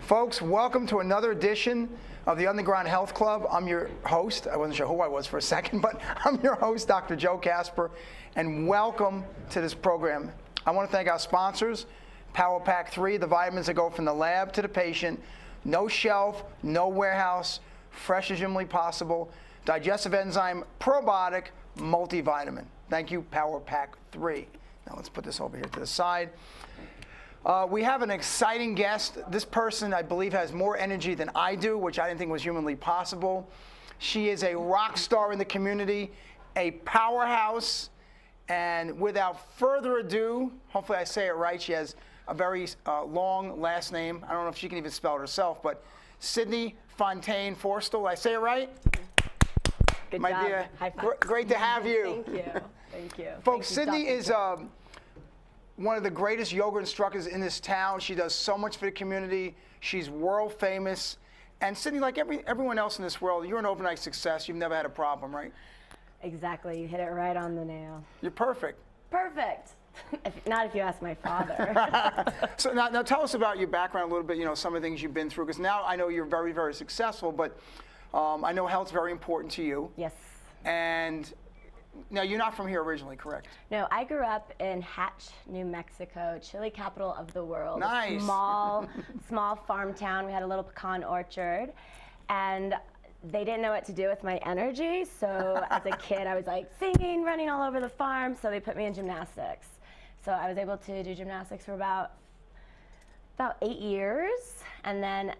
Folks, welcome to another edition of the Underground Health Club. I'm your host. I wasn't sure who I was for a second, but I'm your host, Dr. Joe Casper, and welcome to this program. I want to thank our sponsors, Power Pack 3, the vitamins that go from the lab to the patient, no shelf, no warehouse, fresh as humanly possible, digestive enzyme, probiotic, multivitamin. Thank you, Power Pack 3. Now let's put this over here to the side. We have an exciting guest. This person, I believe, has more energy than I do, which I didn't think was humanly possible. She is a rock star in the community, a powerhouse, and without further ado, hopefully I say it right, she has a very long last name. I don't know if she can even spell it herself, but Sydney Fontaine Forstall. I say it right? Good My job. dear, High five. great to have you. Thank you. Thank you. Folks, Thank you, Sydney is one of the greatest yoga instructors in this town. She does so much for the community. She's world famous. And Sydney, like everyone else in this world, you're an overnight success. You've never had a problem, right? Exactly. You hit it right on the nail. You're perfect. Perfect. Not if you ask my father. So now tell us about your background a little bit, some of the things you've been through, because now I know you're very, very successful, but I know health's very important to you. Yes. And now, you're not from here originally, correct? No, I grew up in Hatch, New Mexico, chili capital of the world. Nice. Small farm town. We had a little pecan orchard, and they didn't know what to do with my energy. So as a kid, I was like singing, running all over the farm. So they put me in gymnastics. So I was able to do gymnastics for about 8 years, and then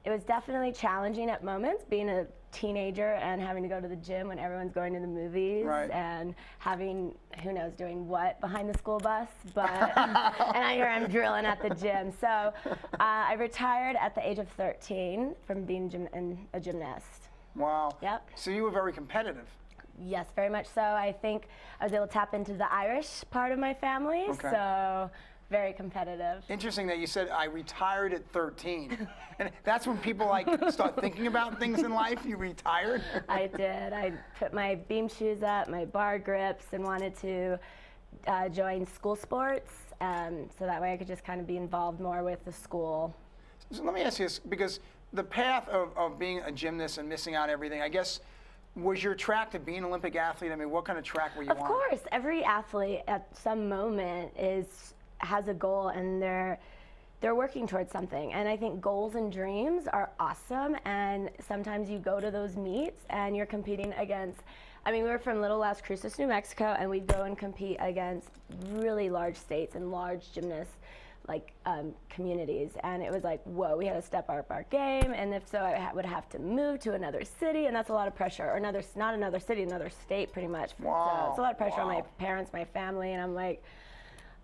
it was definitely challenging at moments, being a teenager and having to go to the gym when everyone's going to the movies, right, and having, who knows, doing what behind the school bus, but and I hear I'm drilling at the gym. So I retired at the age of 13 from being a gymnast. Wow. Yep. So you were very competitive. Yes, very much so. I think I was able to tap into the Irish part of my family, okay, so very competitive. Interesting that you said I retired at 13. And that's when people start thinking about things in life. You retired? I did. I put my beam shoes up, my bar grips, and wanted to join school sports, so that way I could just kind of be involved more with the school. So let me ask you this, because the path of being a gymnast and missing out on everything, I guess, was your track to be an Olympic athlete? I mean, what kind of track were you on? Of course. Every athlete at some moment has a goal, and they're working towards something. And I think goals and dreams are awesome, and sometimes you go to those meets and you're competing against, we were from Little Las Cruces, New Mexico, and we'd go and compete against really large states and large gymnasts, communities, and it was like, whoa, we had to step up our game, and if so, I would have to move to another city, and that's a lot of pressure, or not another city, another state, pretty much. Wow. So it's a lot of pressure Wow. on my parents, my family, and I'm like,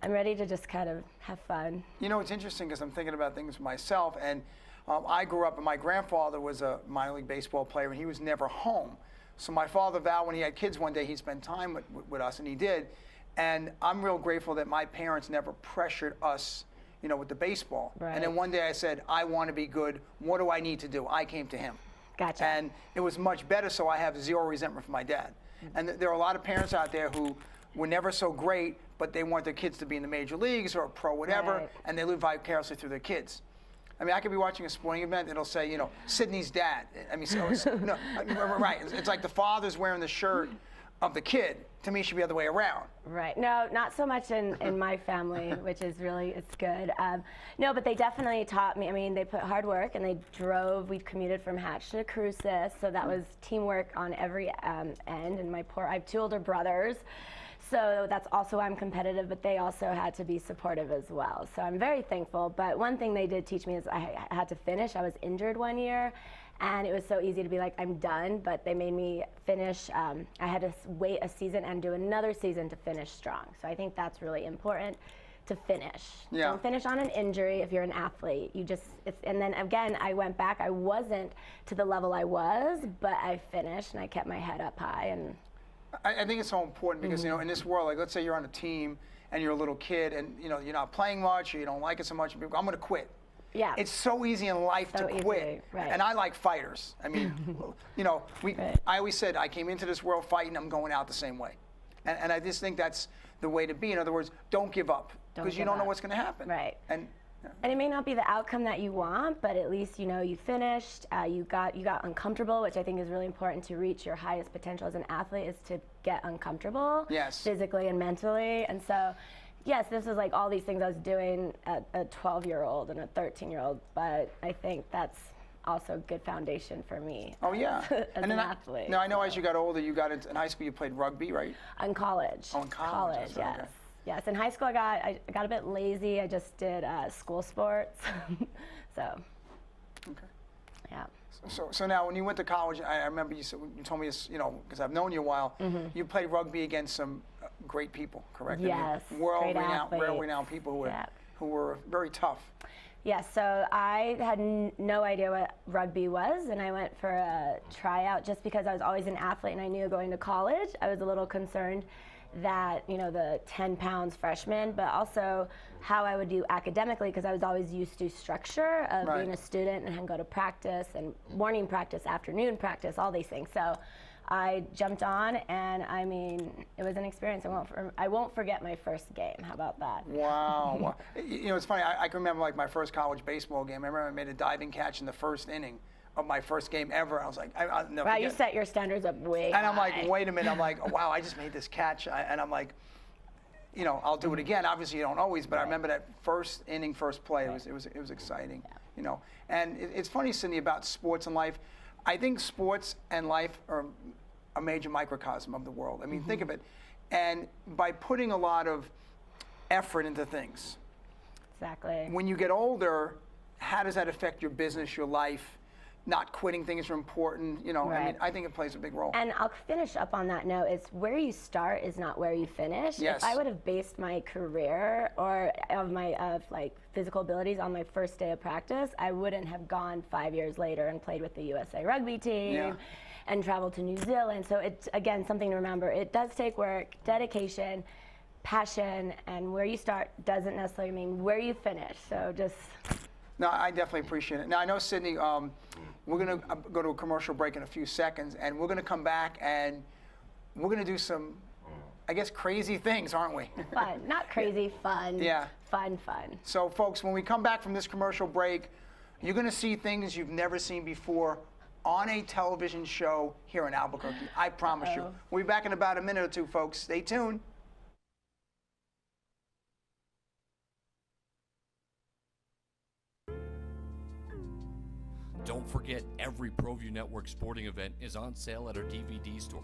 I'm ready to just kind of have fun. It's interesting because I'm thinking about things myself, and I grew up, and my grandfather was a minor league baseball player, and he was never home. So my father vowed when he had kids one day he'd spend time with us, and he did. And I'm real grateful that my parents never pressured us, with the baseball. Right. And then one day I said, I want to be good. What do I need to do? I came to him. Gotcha. And it was much better, so I have zero resentment for my dad. And there are a lot of parents out there who were never so great, but they want their kids to be in the major leagues or a pro whatever, right, and they live vicariously through their kids. I could be watching a sporting event, it'll say, Sydney's dad. Right. It's like the father's wearing the shirt of the kid. To me, it should be the other way around. Right. No, not so much in my family, which is it's good. No, but they definitely taught me. They put hard work, and we commuted from Hatch to Cruces, so that was teamwork on every end, and I have 2 older brothers, so that's also why I'm competitive, but they also had to be supportive as well. So I'm very thankful, but one thing they did teach me is I had to finish. I was injured one year, and it was so easy to be like, I'm done, but they made me finish. I had to wait a season and do another season to finish strong. So I think that's really important, to finish. Yeah. Don't finish on an injury if you're an athlete. And then again, I went back. I wasn't to the level I was, but I finished, and I kept my head up high. And I think it's so important because, in this world, let's say you're on a team and you're a little kid and, you're not playing much or you don't like it so much, I'm going to quit. Yeah. It's so easy in life to quit. Right. And I like fighters. Right. I always said I came into this world fighting, I'm going out the same way. And I just think that's the way to be. In other words, don't give up, because you don't know what's going to happen. Right. And And it may not be the outcome that you want, but at least you know you finished. You got uncomfortable, which I think is really important to reach your highest potential as an athlete, is to get uncomfortable, yes, physically and mentally. And so, yes, this was like all these things I was doing at a 12-year-old and a 13-year-old, but I think that's also a good foundation for me. Oh yeah, as and an athlete. Now I know as you got older, you got into in high school. You played rugby, right? In college. Oh, in college. Yes. Right, okay. Yes. In high school, I got a bit lazy. I just did school sports. So. Okay. Yeah. So now, when you went to college, I remember you told me this, you know, because I've known you a while. You played rugby against some great people, correct? Yes. I mean, world-renowned people who were very tough. Yeah, so I had no idea what rugby was, and I went for a tryout just because I was always an athlete and I knew going to college, I was a little concerned that, you know, the 10 pounds freshman, but also how I would do academically, because I was always used to structure of being a student and go to practice and morning practice, afternoon practice, all these things. So I jumped on, and I mean, it was an experience. I won't forget my first game. How about that? Wow. You know, it's funny. I can remember like my first college baseball game. I remember I made a diving catch in the first inning of my first game ever. I was like, I'll never forget. You set your standards up way high. And I'm like, high. wait a minute. I'm like, oh, wow, I just made this catch. And I'm like, you know, I'll do it again. Obviously, you don't always, but I remember that first inning, first play. It was exciting. Yeah. You know, and it's funny, Cindy, about sports and life. I think sports and life are a major microcosm of the world. I mean, think of it. And by putting a lot of effort into things. Exactly. When you get older, how does that affect your business, your life? Not quitting things are important, you know. I mean, I think it plays a big role. And I'll finish up on that note. It's where you start is not where you finish. Yes. If I would have based my career or of like physical abilities on my first day of practice, I wouldn't have gone 5 years later and played with the USA rugby team and traveled to New Zealand. So it's, again, something to remember. It does take work, dedication, passion, and where you start doesn't necessarily mean where you finish. So just... No, I definitely appreciate it. Now, I know, Sydney, we're going to go to a commercial break in a few seconds, and we're going to come back, and we're going to do some, I guess, crazy things, aren't we? Fun. Not crazy, fun. Yeah. Fun. So, folks, when we come back from this commercial break, you're going to see things you've never seen before on a television show here in Albuquerque. I promise you. We'll be back in about a minute or two, folks. Stay tuned. Don't forget, every Proview Network sporting event is on sale at our DVD store.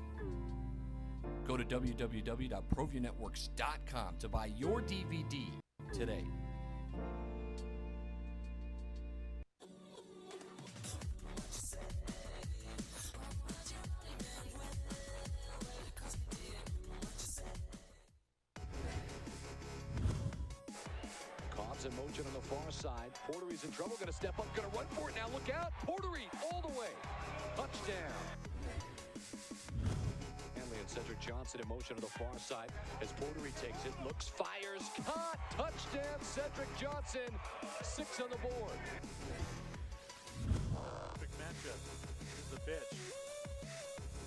Go to www.proviewNetworks.com to buy your DVD today. In motion on the far side. Portery's in trouble, going to step up, going to run for it now. Look out. Portery all the way. Touchdown. Hanley and Cedric Johnson in motion on the far side as Portery takes it, looks, fires, caught. Touchdown, Cedric Johnson. 6 on the board. Quick matchup. Here's the pitch.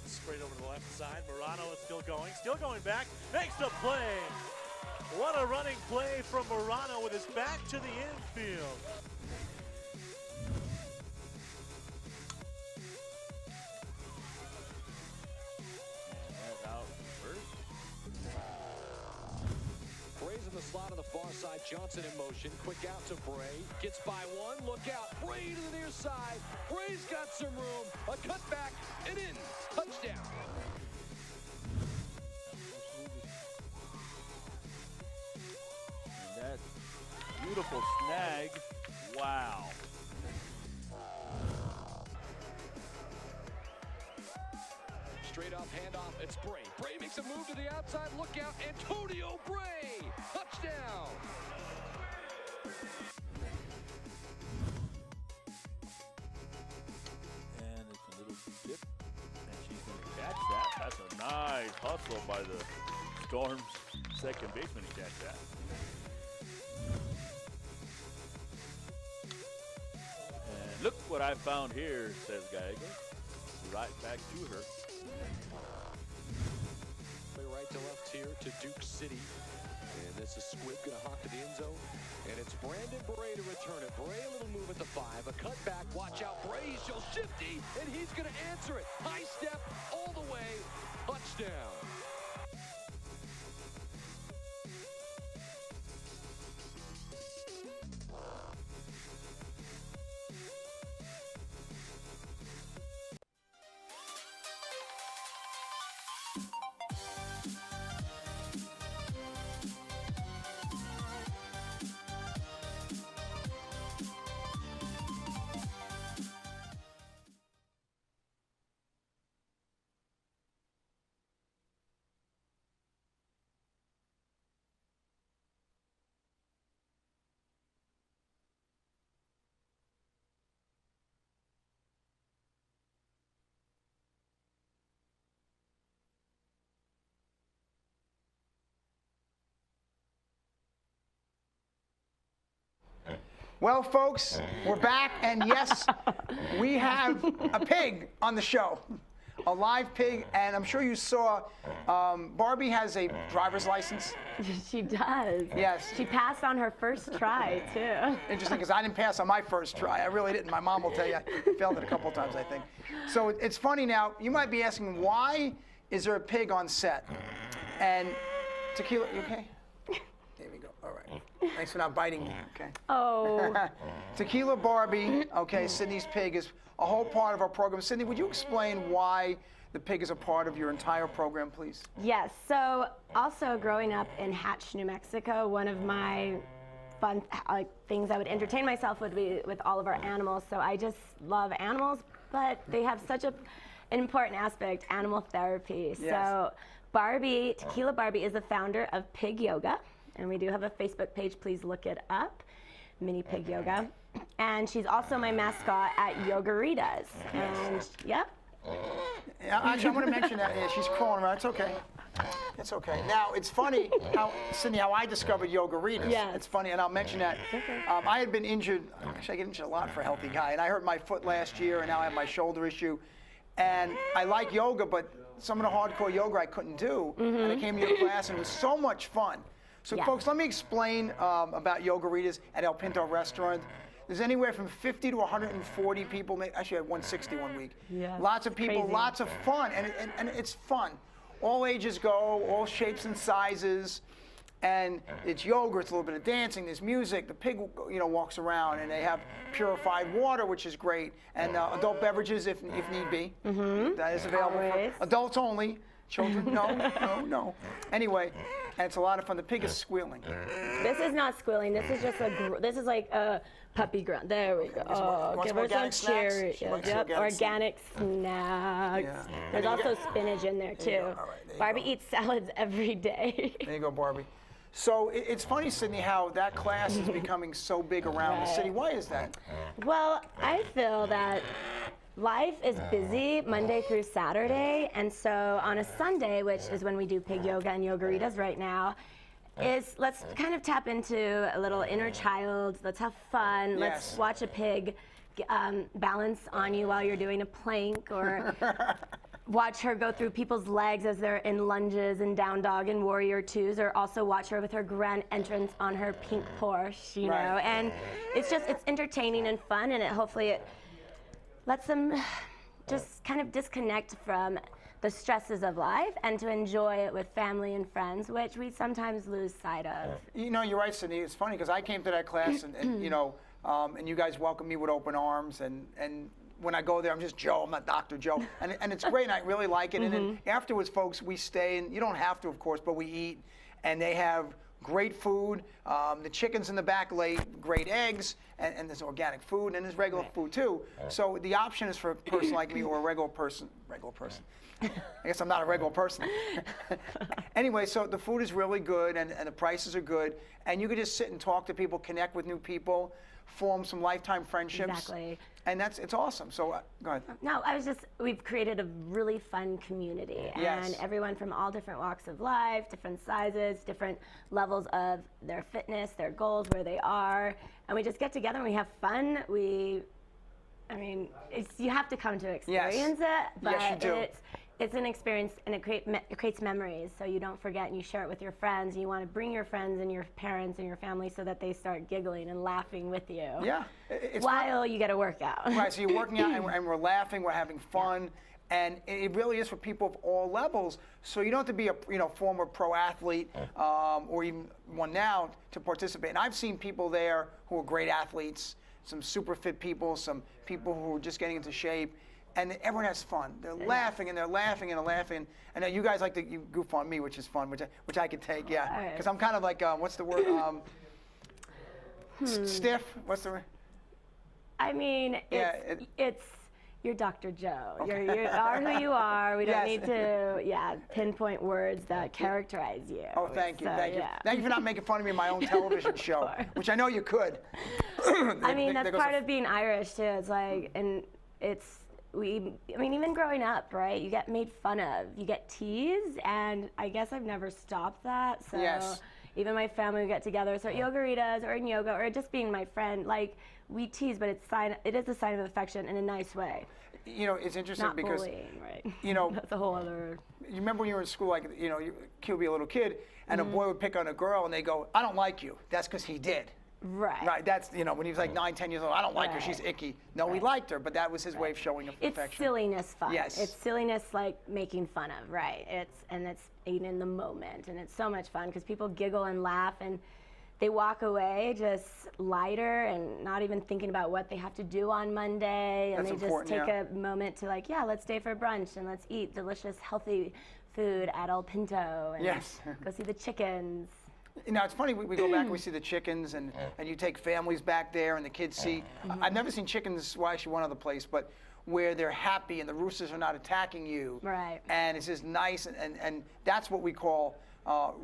Straight over to the left side. Morano is still going back. Makes the play. What a running play from Morano with his back to the infield. And out first. Bray's in the slot on the far side. Johnson in motion. Quick out to Bray. Gets by one. Look out. Bray to the near side. Bray's got some room. A cutback and in. Touchdown. That beautiful snag. Wow. Straight up handoff. It's Bray. Bray makes a move to the outside. Look out. Antonio Bray. Touchdown. And it's a little dip. And she's going to catch that. That's a nice hustle by the Storm's second baseman to catch that. And look what I found here, says Gallagher. Right back to her. Play right to left here to Duke City. And this is Squib going to hawk to the end zone. And it's Brandon Bray to return it. Bray a little move at the 5. A cutback. Watch out. Bray, he's so shifty. And he's going to answer it. High step all the way. Touchdown. Well, folks, we're back, and yes, we have a pig on the show, a live pig, and I'm sure you saw Barbie has a driver's license. She does. Yes. She passed on her first try, too. Interesting, because I didn't pass on my first try. I really didn't. My mom will tell you I failed it a couple of times, I think. So it's funny now. You might be asking, why is there a pig on set? And Tequila, you okay? There we go. All right. Thanks for not biting me. Okay. Oh. Tequila Barbie, okay, Sydney's pig is a whole part of our program. Sydney, would you explain why the pig is a part of your entire program, please? Yes. So also growing up in Hatch, New Mexico, one of my fun things I would entertain myself would be with all of our animals. So I just love animals, but they have such an important aspect, animal therapy. Yes. So Barbie, Tequila Barbie, is the founder of Pig Yoga. And we do have a Facebook page. Please look it up, Mini Pig Yoga. And she's also my mascot at Yoguritas. And, yep. Yeah, actually, I want to mention that. Yeah, she's crawling around. It's okay. It's okay. Now, it's funny, Sydney, how I discovered Yoguritas. Yes. It's funny, and I'll mention that. Okay. I had been injured. Actually, I get injured a lot for a healthy guy. And I hurt my foot last year, and now I have my shoulder issue. And I like yoga, but some of the hardcore yoga I couldn't do. And I came to your class, and it was so much fun. So, Yeah. folks, let me explain about Yoguritas at El Pinto Restaurant. There's anywhere from 50 to 140 people. Actually, I had 160 one week. Yeah, Lots of people, crazy. lots of fun, and it's fun. All ages go, all shapes and sizes, and it's yoga. It's a little bit of dancing. There's music. The pig, walks around, and they have purified water, which is great, and adult beverages if need be. That is available Always. for adults only. Children, no. Anyway, and it's a lot of fun. The pig is squealing. This is not squealing. This is just this is like a puppy grunt. There we go. You want Give some her organic some snacks? cherry. She likes Yep, organic snacks. Yeah. There's also spinach in there too. you go. All right, there you Barbie go. eats salads every day. There you go, Barbie. So it's funny, Sydney, how that class is becoming so big around the city. Why is that? Well, I feel that life is busy Monday through Saturday, and so on a Sunday, which is when we do pig yoga and yoguritas right now, let's kind of tap into a little inner child. Let's have fun. Let's Yes. watch a pig balance on you while you're doing a plank, or watch her go through people's legs as they're in lunges and down dog and warrior twos, or also watch her with her grand entrance on her pink Porsche, you Right. know. And it's entertaining and fun, and hopefully it lets them just kind of disconnect from the stresses of life and to enjoy it with family and friends, which we sometimes lose sight of. You're right, Sydney. It's funny because I came to that class and you guys welcomed me with open arms, and when I go there, I'm just Joe. I'm not Dr. Joe, and it's great. And I really like it. And then afterwards, folks, we stay, and you don't have to, of course, but we eat, and they have great food. The chickens in the back lay great eggs, and there's organic food, and there's regular food too. So the option is for a person like me or a regular person. I guess I'm not a regular person. Anyway, so the food is really good, and the prices are good, and you can just sit and talk to people, connect with new people, form some lifetime friendships. Exactly. And it's awesome. So go ahead. No, we've created a really fun community, Yes. and everyone from all different walks of life, different sizes, different levels of their fitness, their goals, where they are, and we just get together and we have fun. You have to come to experience it, but Yes, you do. it's an experience, and it creates memories, so you don't forget, and you share it with your friends. And you want to bring your friends and your parents and your family so that they start giggling and laughing with you. Yeah. It's while you get a workout. Right, so you're working out, and we're laughing, we're having fun, and it really is for people of all levels. So you don't have to be a former pro athlete or even one now to participate. And I've seen people there who are great athletes, some super fit people, some people who are just getting into shape. And everyone has fun. They're laughing and they're laughing and they're laughing. And you guys like to goof on me, which is fun, which I can take, yeah. Because I'm kind of like, what's the word? Stiff? What's the word? I mean, you're Dr. Joe. Okay. You are who you are. We don't need to, pinpoint words that characterize you. Oh, thank you, thank you. Thank you for not making fun of me in my own television show, which I know you could. I mean, that's part of being Irish, too. It's like, and even growing up, right, you get made fun of, you get teased, and I guess I've never stopped that. So even my family would get together, so at Yoguritas or in yoga or just being my friend, like, we tease, but it is a sign of affection in a nice way. You know, it's interesting not because, bullying, right? You know, that's a whole other. You remember when you were in school, like, you know, kid would be a little kid, and a boy would pick on a girl, and they go, "I don't like you." That's because he did. Right. Right. That's, you know, when he was like 9, 10 years old, "I don't like her. She's icky." No, he liked her, but that was his way of showing affection. It's silliness fun. Yes. It's silliness like making fun of, right? It's in the moment, and it's so much fun because people giggle and laugh, and they walk away just lighter and not even thinking about what they have to do on Monday, and That's they just take a moment to like, let's stay for brunch and let's eat delicious, healthy food at El Pinto and go see the chickens. You know, it's funny, we go back and we see the chickens, and you take families back there and the kids see. I've never seen chickens, well, actually one other place, but where they're happy and the roosters are not attacking you. Right. And it's just nice, and that's what we call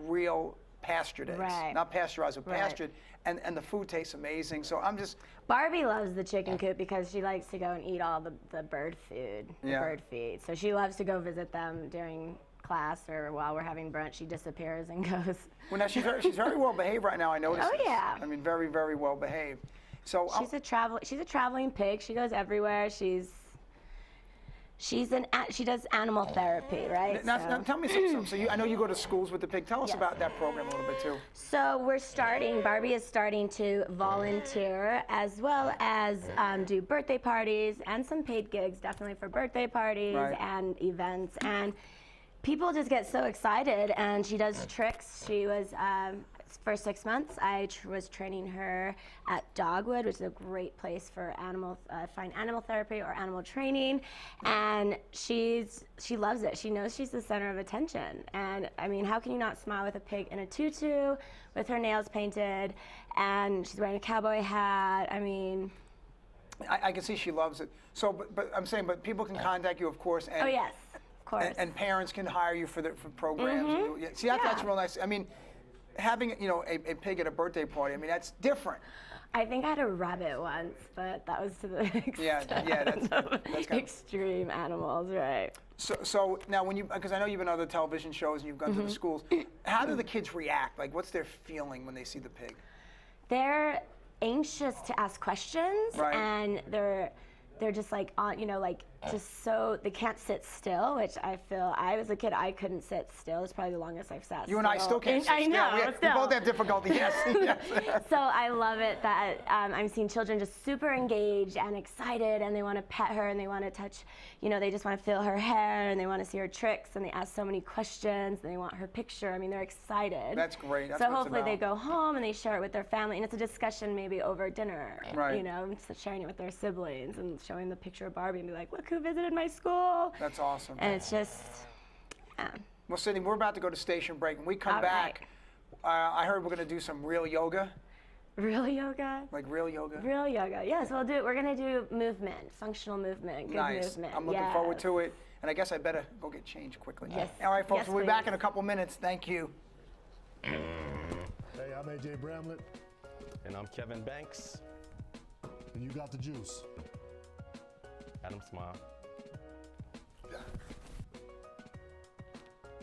real pastured eggs. Right. Not pasteurized, but pastured. And the food tastes amazing. So I'm just... Barbie loves the chicken coop because she likes to go and eat all the bird food, bird feed. So she loves to go visit them during class or while we're having brunch. She disappears and goes. Well, now she's very well behaved right now. I noticed. Oh yeah. I mean, very, very well behaved. So she's a traveling pig. She goes everywhere. She does animal therapy, right? Now tell me something. So I know you go to schools with the pig. Tell us about that program a little bit too. So Barbie is starting to volunteer as well as do birthday parties and some paid gigs, definitely for birthday parties and events. And people just get so excited, and she does tricks. She was, for 6 months, I was training her at Dogwood, which is a great place for fine animal therapy or animal training, and she loves it. She knows she's the center of attention, and I mean, how can you not smile with a pig in a tutu, with her nails painted, and she's wearing a cowboy hat? I mean, I can see she loves it. So, but I'm saying, but people can contact you, of course. And, oh yes, of course. And parents can hire you for programs. See, that's real nice. I mean, having a pig at a birthday party, I mean, that's different. I think I had a rabbit once, but that was to the extent that's kind of extreme animals, right? So now, because I know you've been on other television shows and you've gone to the schools, how do the kids react? Like, what's their feeling when they see the pig? They're anxious to ask questions, and they're just like just so they can't sit still, which I feel, I was a kid, I couldn't sit still. It's probably the longest I've sat You and I still can't sit still. I know, we both have difficulty, yes. So I love it that I'm seeing children just super engaged and excited, and they want to pet her, and they want to touch, they just want to feel her hair, and they want to see her tricks, and they ask so many questions, and they want her picture. I mean, they're excited. That's great. That's so hopefully they go home and they share it with their family, and it's a discussion maybe over dinner, sharing it with their siblings and showing the picture of Barbie and be like, look who visited my school. That's awesome. And it's just, Well, Sydney, we're about to go to station break. When we come back, I heard we're going to do some real yoga. Real yoga? Like real yoga? Real yoga. Yes, we'll do it. We're going to do movement, functional movement, good movement. I'm looking forward to it. And I guess I better go get changed quickly. Yes. All right, folks, yes, we'll be back in a couple minutes. Thank you. Hey, I'm AJ Bramlett. And I'm Kevin Banks. And you got the juice. Adam Smile.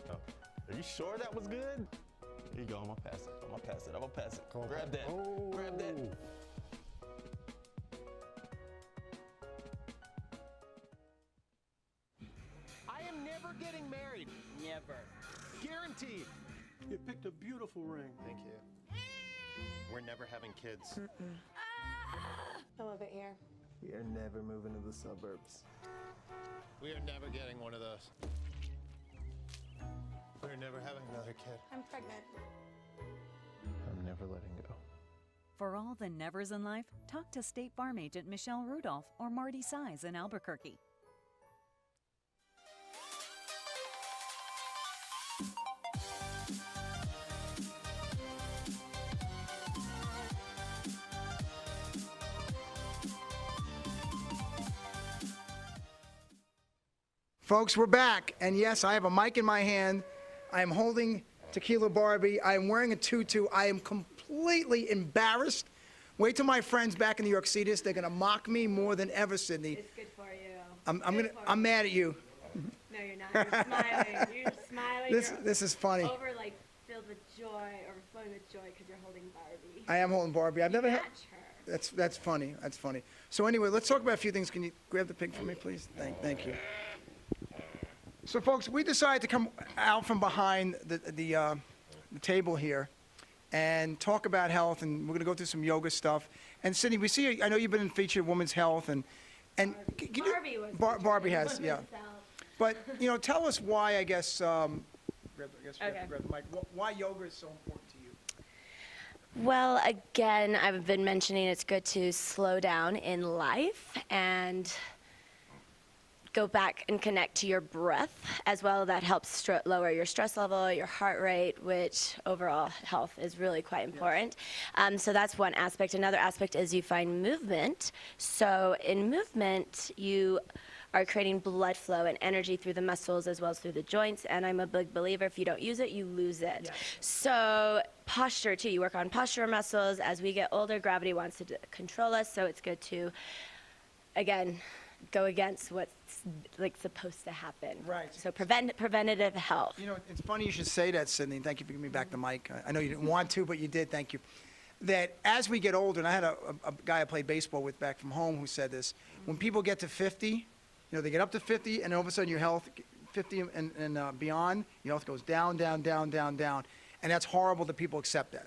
Oh. Are you sure that was good? Here you go, I'm gonna pass it. Grab that. Oh. Grab that. I am never never getting married. Never. Guaranteed. You picked a beautiful ring. Thank you. We're never having kids. I love it here. We are never moving to the suburbs. We are never getting one of those. We're never having another kid. I'm pregnant. I'm never letting go. For all the nevers in life, talk to State Farm agent Michelle Rudolph or Marty Size in Albuquerque. Folks, we're back, and yes, I have a mic in my hand. I am holding Tequila Barbie. I am wearing a tutu. I am completely embarrassed. Wait till my friends back in New York see this. They're gonna mock me more than ever, Sydney. It's good for you. I'm mad at you. No, you're not. You're smiling. You're smiling. This is funny. Over like filled with joy, overflowing with joy because you're holding Barbie. I am holding Barbie. I've never had. Match her. That's funny. That's funny. So anyway, let's talk about a few things. Can you grab the pig for me, please? Thank you. So, folks, we decided to come out from behind the table here and talk about health, and we're going to go through some yoga stuff. And Sydney, we see. I know you've been in featured Women's Health, and Barbie was. Barbie has, yeah. But tell us why. I guess. Okay. Grab the mic. Why yoga is so important to you? Well, again, I've been mentioning it's good to slow down in life and go back and connect to your breath as well. That helps lower your stress level, your heart rate, which overall health is really quite important. So that's one aspect. Another aspect is you find movement. So in movement, you are creating blood flow and energy through the muscles as well as through the joints. And I'm a big believer, if you don't use it, you lose it. Yeah. So posture too, you work on posture muscles. As we get older, gravity wants to control us. So it's good to, again, go against what's like supposed to happen. Right. So preventative health. It's funny you should say that, Sydney. Thank you for giving me back the mic. I know you didn't want to, but you did. Thank you. That as we get older, and I had a guy I played baseball with back from home who said this, when people get to 50, they get up to 50, and all of a sudden your health, 50 and beyond, your health goes down, down, down, down, down. And that's horrible that people accept that.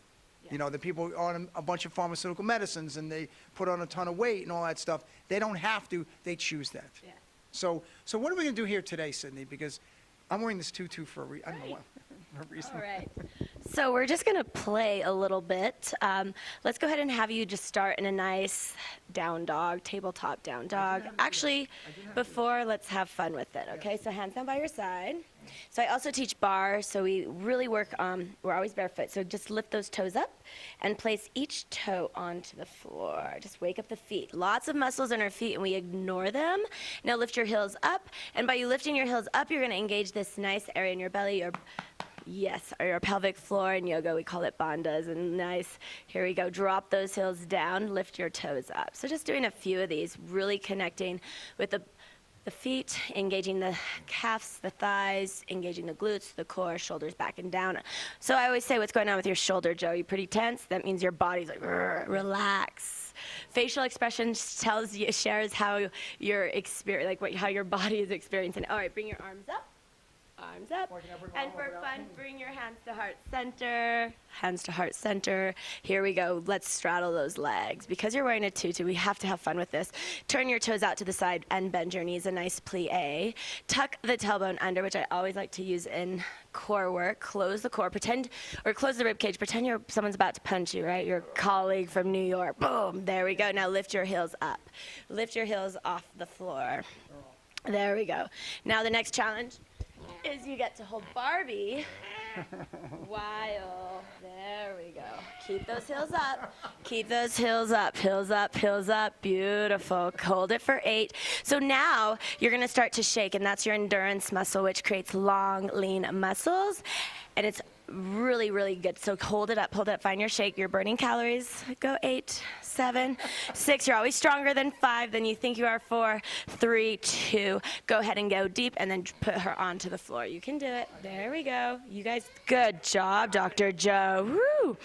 Yeah. The people are on a bunch of pharmaceutical medicines, and they put on a ton of weight and all that stuff. They don't have to. They choose that. Yeah. So what are we going to do here today, Sydney? Because I'm wearing this tutu for a reason. I don't know what for a reason. All right. So we're just going to play a little bit. Let's go ahead and have you just start in a nice down dog, tabletop down dog. Actually, before, let's have fun with it, okay? So hands down by your side. So I also teach bar, so we really work we're always barefoot, so just lift those toes up and place each toe onto the floor. Just wake up the feet. Lots of muscles in our feet, and we ignore them. Now lift your heels up, and by you lifting your heels up, you're going to engage this nice area in your belly, or your pelvic floor. In yoga, we call it bandhas. And nice, here we go. Drop those heels down, lift your toes up. So just doing a few of these, really connecting with the feet, engaging the calves, the thighs, engaging the glutes, the core, shoulders back and down. So I always say, what's going on with your shoulder, Joe? You pretty tense? That means your body's like, relax. Facial expression shares how your how your body is experiencing. All right, bring your arms up. Arms up. And for fun, bring your hands to heart center. Hands to heart center. Here we go. Let's straddle those legs. Because you're wearing a tutu, we have to have fun with this. Turn your toes out to the side and bend your knees. A nice plie. Tuck the tailbone under, which I always like to use in core work. Close the core. Close the rib cage. Pretend someone's about to punch you, right? Your colleague from New York. Boom. There we go. Now lift your heels up. Lift your heels off the floor. There we go. Now the next challenge is you get to hold Barbie while, there we go. Keep those heels up. Keep those heels up. Heels up, heels up. Beautiful. Hold it for 8. So now you're going to start to shake, and that's your endurance muscle, which creates long, lean muscles. And it's really, really good. So hold it up, find your shake. You're burning calories. Go 8, 7, 6. You're always stronger than 5 than you think you are. 4, 3, 2. Go ahead and go deep, and then put her onto the floor. You can do it. There we go. You guys, good job, Dr. Joe. Woo!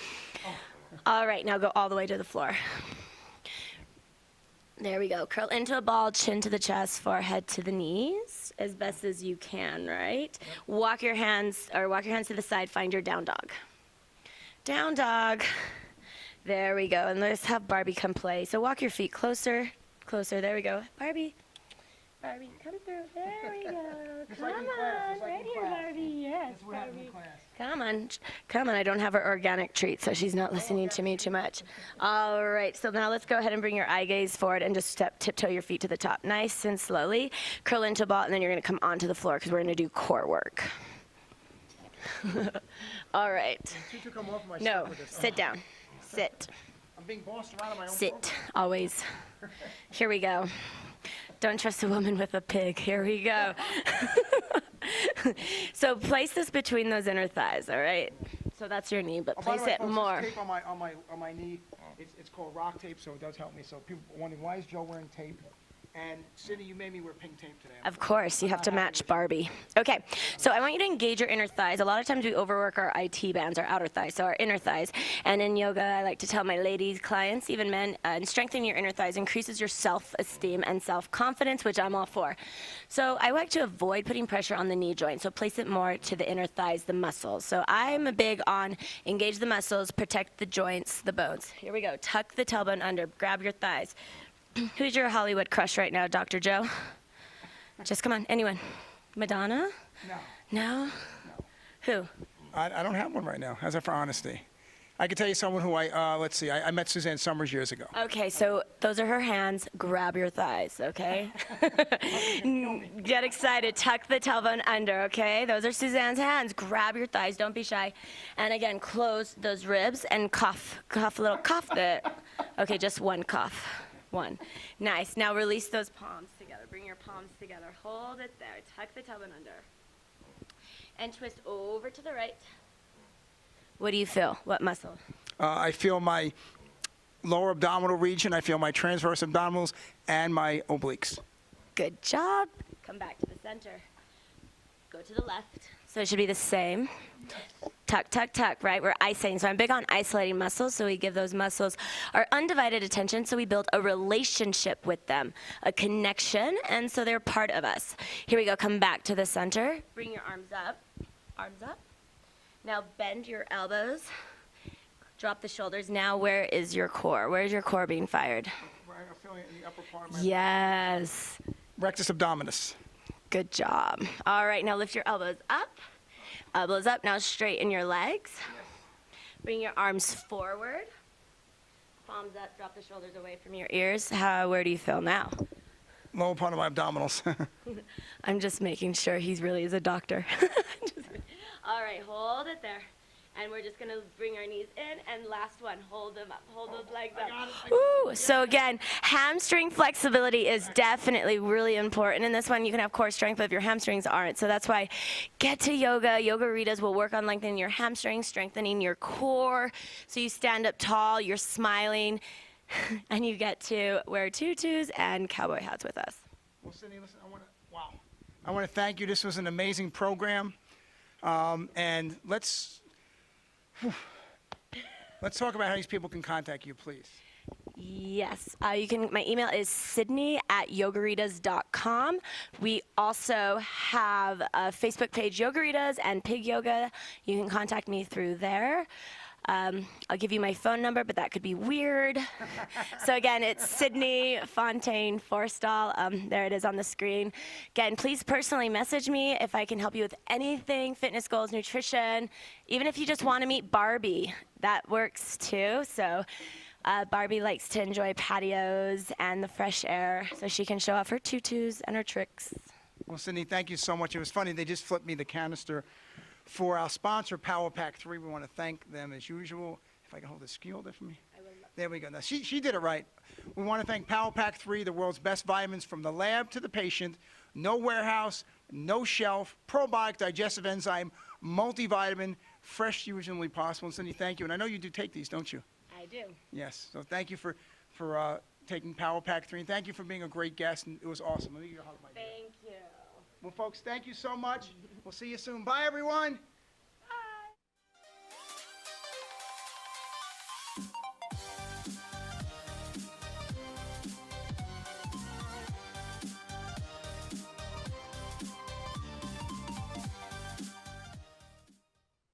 All right, now go all the way to the floor. There we go. Curl into a ball, chin to the chest, forehead to the knees, as best as you can, right? Walk your hands to the side, find your down dog. Down dog. There we go. And let's have Barbie come play. So walk your feet closer, closer. There we go. Barbie, come through. There we go. Come on. Right here, Barbie. Yes, Barbie. Come on. I don't have her organic treat, so she's not listening to me too much. All right, so now let's go ahead and bring your eye gaze forward and just tiptoe your feet to the top. Nice and slowly. Curl into a ball, and then you're going to come onto the floor because we're going to do core work. All right. No, sit down. Sit. I'm being bossed around on my own Sit, always. Here we go. Don't trust a woman with a pig. Here we go. So place this between those inner thighs, all right? So that's your knee, but by place the way, it folks, more. This tape on my knee. It's called rock tape, so it does help me. So people are wondering, why is Joe wearing tape? And Sydney, you made me wear pink tape today. Of course, you have to match Barbie. Okay, so I want you to engage your inner thighs. A lot of times we overwork our IT bands, our outer thighs, so our inner thighs. And in yoga, I like to tell my ladies, clients, even men, strengthening your inner thighs increases your self-esteem and self-confidence, which I'm all for. So I like to avoid putting pressure on the knee joint, so place it more to the inner thighs, the muscles. So I'm a big on engage the muscles, protect the joints, the bones. Here we go. Tuck the tailbone under, grab your thighs. Who's your Hollywood crush right now, Dr. Joe? Just come on, anyone. Madonna? No. Who? I don't have one right now. How's that for honesty? I can tell you someone who I met Suzanne Summers years ago. Okay, so those are her hands. Grab your thighs, okay? Get excited. Tuck the tailbone under, okay? Those are Suzanne's hands. Grab your thighs. Don't be shy. And again, close those ribs and cough. Cough a little cough. Okay, just one cough. One. Nice. Now release those palms together. Bring your palms together. Hold it there. Tuck the tailbone under. And twist over to the right. What do you feel? What muscle? I feel my lower abdominal region. I feel my transverse abdominals and my obliques. Good job. Come back to the center. Go to the left. So it should be the same. Tuck, tuck, tuck, right? We're isolating. So I'm big on isolating muscles, so we give those muscles our undivided attention, so we build a relationship with them, a connection, and so they're part of us. Here we go. Come back to the center. Bring your arms up. Arms up. Now bend your elbows. Drop the shoulders. Now where is your core? Where is your core being fired? Right, I'm feeling it in the upper part of my Yes. rectus abdominis. Good job. All right, now lift your elbows up. Elbows up. Now straighten your legs. Bring your arms forward. Palms up. Drop the shoulders away from your ears. Where do you feel now? Lower part of my abdominals. I'm just making sure he really is a doctor. All right, hold it there. And we're just going to bring our knees in. And last one, hold them up. Hold those legs up. Ooh, so again, hamstring flexibility is definitely really important. In this one, you can have core strength, but if your hamstrings aren't. So that's why get to yoga. Yoga-ritas will work on lengthening your hamstrings, strengthening your core. So you stand up tall, you're smiling, and you get to wear tutus and cowboy hats with us. Well, Sydney, listen, I want to thank you. This was an amazing program. And let's talk about how these people can contact you, please. Yes, you can. My email is sydney@yogaritas.com. We also have a Facebook page, Yogaritas and Pig Yoga. You can contact me through there. I'll give you my phone number, but that could be weird. So again, it's Sydney Fontaine Forstall. There it is on the screen. Again, please personally message me if I can help you with anything, fitness goals, nutrition. Even if you just want to meet Barbie, that works too. So Barbie likes to enjoy patios and the fresh air, so she can show off her tutus and her tricks. Well, Sydney, thank you so much. It was funny. They just flipped me the canister for our sponsor, Power Pack 3. We want to thank them as usual. If I can hold this, can you hold it for me? There we go. Now, she did it right. We want to thank Power Pack 3, the world's best vitamins from the lab to the patient. No warehouse, no shelf, probiotic, digestive enzyme, multivitamin, fresh, usually possible. And Cindy, thank you. And I know you do take these, don't you? I do. Yes. So thank you for taking Power Pack 3. And thank you for being a great guest. And it was awesome. Let me give you a hug, my dear. Thank you. Well, folks, thank you so much. We'll see you soon. Bye, everyone.